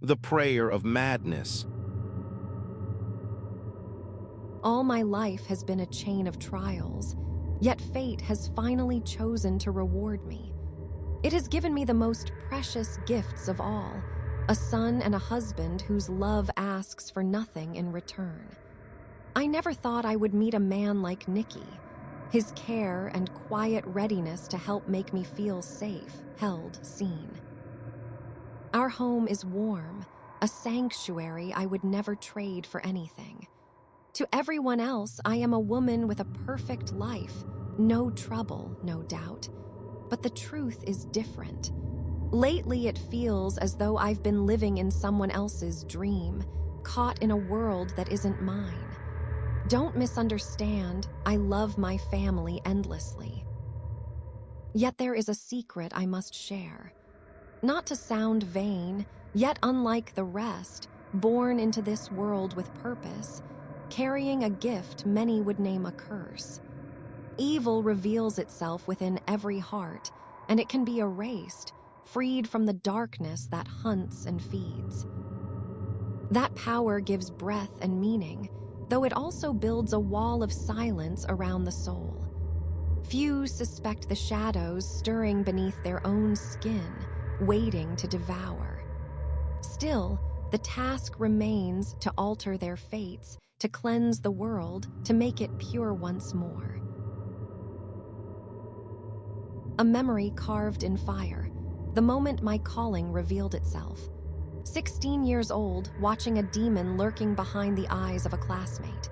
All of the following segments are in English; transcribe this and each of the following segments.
the prayer of madness. All my life has been a chain of trials, yet fate has finally chosen to reward me. It has given me the most precious gifts of all, a son and a husband whose love asks for nothing in return. I never thought I would meet a man like Nicky. His care and quiet readiness to help make me feel safe, held, seen. Our home is warm, a sanctuary I would never trade for anything. To everyone else, I am a woman with a perfect life, no trouble, no doubt. But the truth is different. Lately, it feels as though I've been living in someone else's dream, caught in a world that isn't mine. Don't misunderstand, I love my family endlessly. Yet there is a secret I must share. Not to sound vain, yet unlike the rest, born into this world with purpose, carrying a gift many would name a curse. Evil reveals itself within every heart, and it can be erased, freed from the darkness that hunts and feeds. That power gives breath and meaning, though it also builds a wall of silence around the soul. Few suspect the shadows stirring beneath their own skin, waiting to devour. Still, the task remains to alter their fates, to cleanse the world, to make it pure once more. A memory carved in fire, the moment my calling revealed itself. 16 years old, watching a demon lurking behind the eyes of a classmate.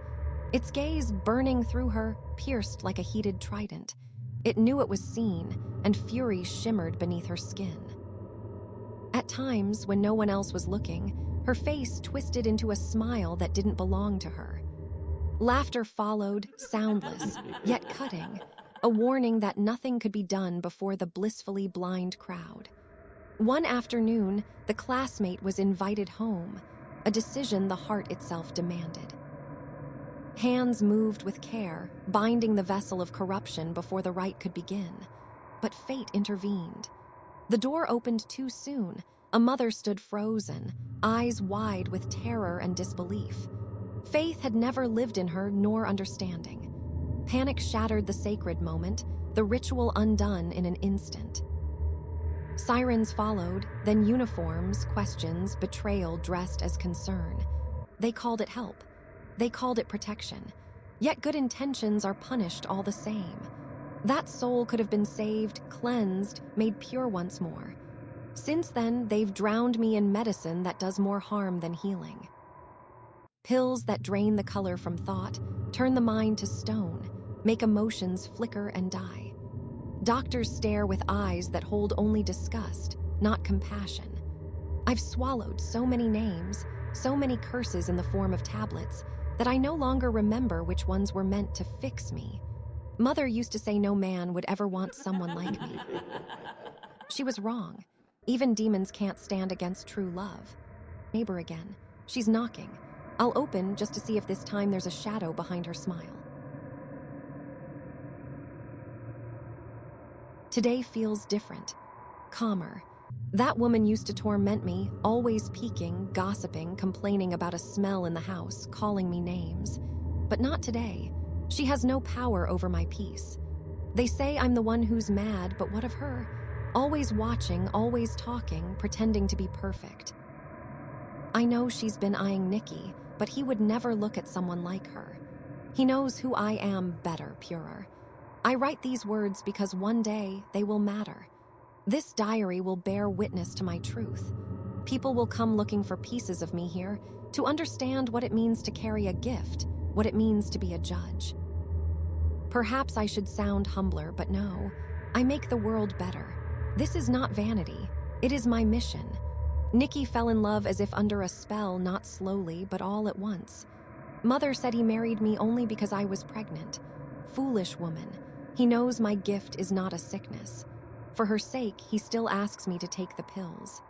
Its gaze burning through her, pierced like a heated trident. It knew it was seen, and fury shimmered beneath her skin. At times, when no one else was looking, her face twisted into a smile that didn't belong to her. Laughter followed, soundless, yet cutting, a warning that nothing could be done before the blissfully blind crowd. One afternoon, the classmate was invited home, a decision the heart itself demanded. Hands moved with care, binding the vessel of corruption before the rite could begin. But fate intervened. The door opened too soon. A mother stood frozen, eyes wide with terror and disbelief. Faith had never lived in her, nor understanding. Panic shattered the sacred moment, the ritual undone in an instant. Sirens followed, then uniforms, questions, betrayal dressed as concern. They called it help. They called it protection. Yet good intentions are punished all the same. That soul could have been saved, cleansed, made pure once more. Since then, they've drowned me in medicine that does more harm than healing. Pills that drain the color from thought, turn the mind to stone, make emotions flicker and die. Doctors stare with eyes that hold only disgust, not compassion. I've swallowed so many names, so many curses in the form of tablets, that I no longer remember which ones were meant to fix me. Mother used to say no man would ever want someone like me. She was wrong. Even demons can't stand against true love. Neighbor again. She's knocking. I'll open just to see if this time there's a shadow behind her smile. Today feels different, calmer. That woman used to torment me, always peeking, gossiping, complaining about a smell in the house, calling me names. But not today. She has no power over my peace. They say I'm the one who's mad, but what of her? Always watching, always talking, pretending to be perfect. I know she's been eyeing Nicky, but he would never look at someone like her. He knows who I am better, purer. I write these words because one day they will matter. This diary will bear witness to my truth. People will come looking for pieces of me here to understand what it means to carry a gift, what it means to be a judge. Perhaps I should sound humbler, but no, I make the world better. This is not vanity. It is my mission. Nicky fell in love as if under a spell, not slowly, but all at once. Mother said he married me only because I was pregnant. Foolish woman. He knows my gift is not a sickness. For her sake, he still asks me to take the pills.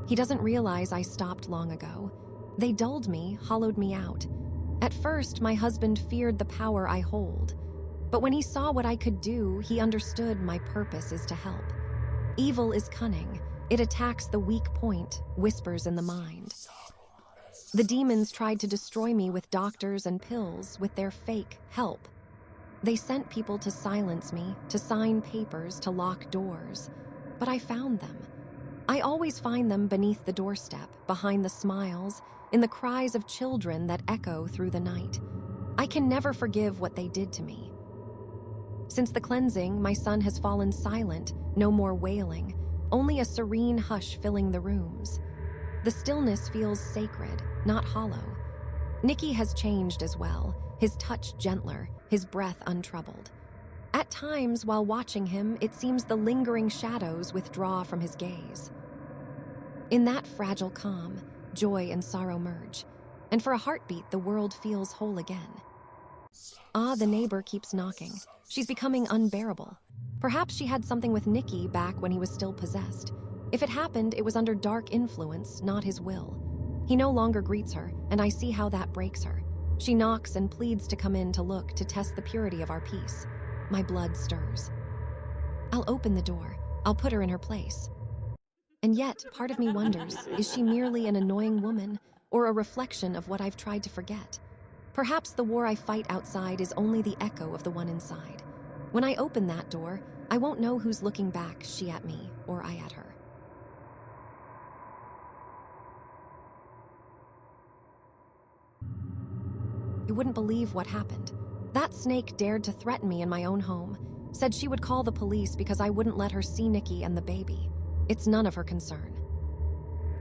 He doesn't realize I stopped long ago. They dulled me, hollowed me out. At first, my husband feared the power I hold. But when he saw what I could do, he understood my purpose is to help. Evil is cunning. It attacks the weak point, whispers in the mind. The demons tried to destroy me with doctors and pills with their fake help. They sent people to silence me, to sign papers, to lock doors. But I found them. I always find them beneath the doorstep, behind the smiles, in the cries of children that echo through the night. I can never forgive what they did to me. Since the cleansing, my son has fallen silent, no more wailing, only a serene hush filling the rooms. The stillness feels sacred, not hollow. Nicky has changed as well, his touch gentler, his breath untroubled. At times, while watching him, it seems the lingering shadows withdraw from his gaze. In that fragile calm, joy and sorrow merge, and for a heartbeat the world feels whole again. The neighbor keeps knocking. She's becoming unbearable. Perhaps she had something with Nicky back when he was still possessed. If it happened, it was under dark influence, not his will. He no longer greets her, and I see how that breaks her. She knocks and pleads to come in to look, to test the purity of our peace. My blood stirs. I'll open the door. I'll put her in her place. And yet, part of me wonders, is she merely an annoying woman, or a reflection of what I've tried to forget? Perhaps the war I fight outside is only the echo of the one inside. When I open that door, I won't know who's looking back, she at me, or I at her. You wouldn't believe what happened. That snake dared to threaten me in my own home, said she would call the police because I wouldn't let her see Nicky and the baby. It's none of her concern.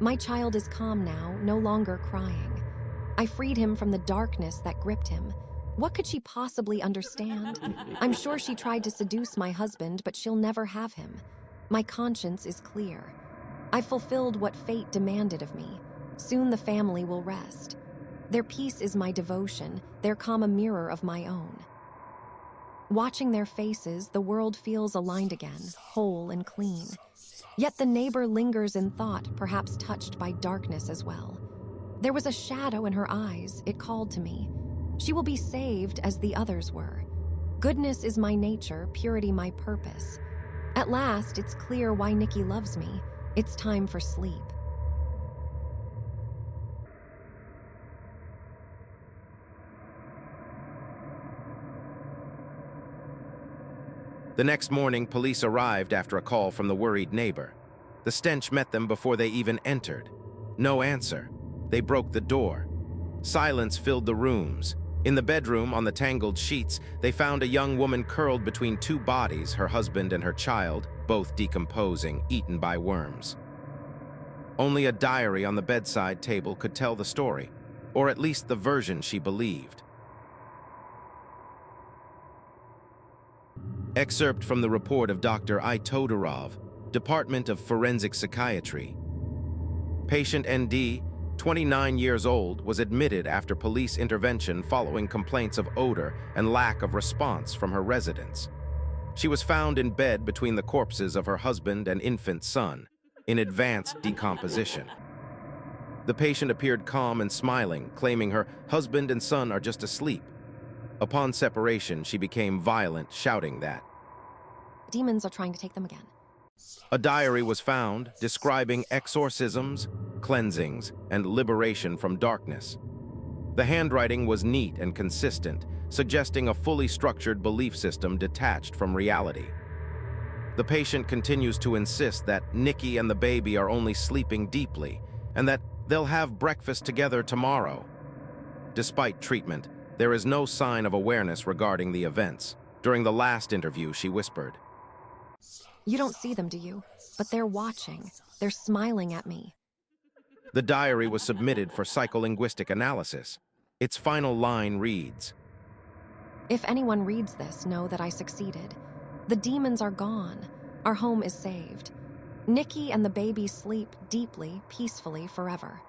My child is calm now, no longer crying. I freed him from the darkness that gripped him. What could she possibly understand? I'm sure she tried to seduce my husband, but she'll never have him. My conscience is clear. I fulfilled what fate demanded of me. Soon the family will rest. Their peace is my devotion, their calm a mirror of my own. Watching their faces, the world feels aligned again, whole and clean. Yet the neighbor lingers in thought, perhaps touched by darkness as well. There was a shadow in her eyes, it called to me. She will be saved as the others were. Goodness is my nature, purity my purpose. At last, it's clear why Nicky loves me. It's time for sleep. The next morning, police arrived after a call from the worried neighbor. The stench met them before they even entered. No answer. They broke the door. Silence filled the rooms. In the bedroom, on the tangled sheets, they found a young woman curled between two bodies, her husband and her child, both decomposing, eaten by worms. Only a diary on the bedside table could tell the story, or at least the version she believed. Excerpt from the report of Dr. I. Todorov, Department of Forensic Psychiatry. Patient ND, 29 years old, was admitted after police intervention following complaints of odor and lack of response from her residents. She was found in bed between the corpses of her husband and infant son, in advanced decomposition. The patient appeared calm and smiling, claiming her husband and son are just asleep. Upon separation, she became violent, shouting that Demons are trying to take them again. a diary was found describing exorcisms, cleansings, and liberation from darkness. The handwriting was neat and consistent, suggesting a fully structured belief system detached from reality. The patient continues to insist that Nicky and the baby are only sleeping deeply, and that they'll have breakfast together tomorrow. Despite treatment, there is no sign of awareness regarding the events. During the last interview, she whispered, You don't see them, do you? But they're watching. They're smiling at me. The diary was submitted for psycholinguistic analysis. Its final line reads, If anyone reads this, know that I succeeded. The demons are gone. Our home is saved. Nicky and the baby sleep deeply, peacefully, forever.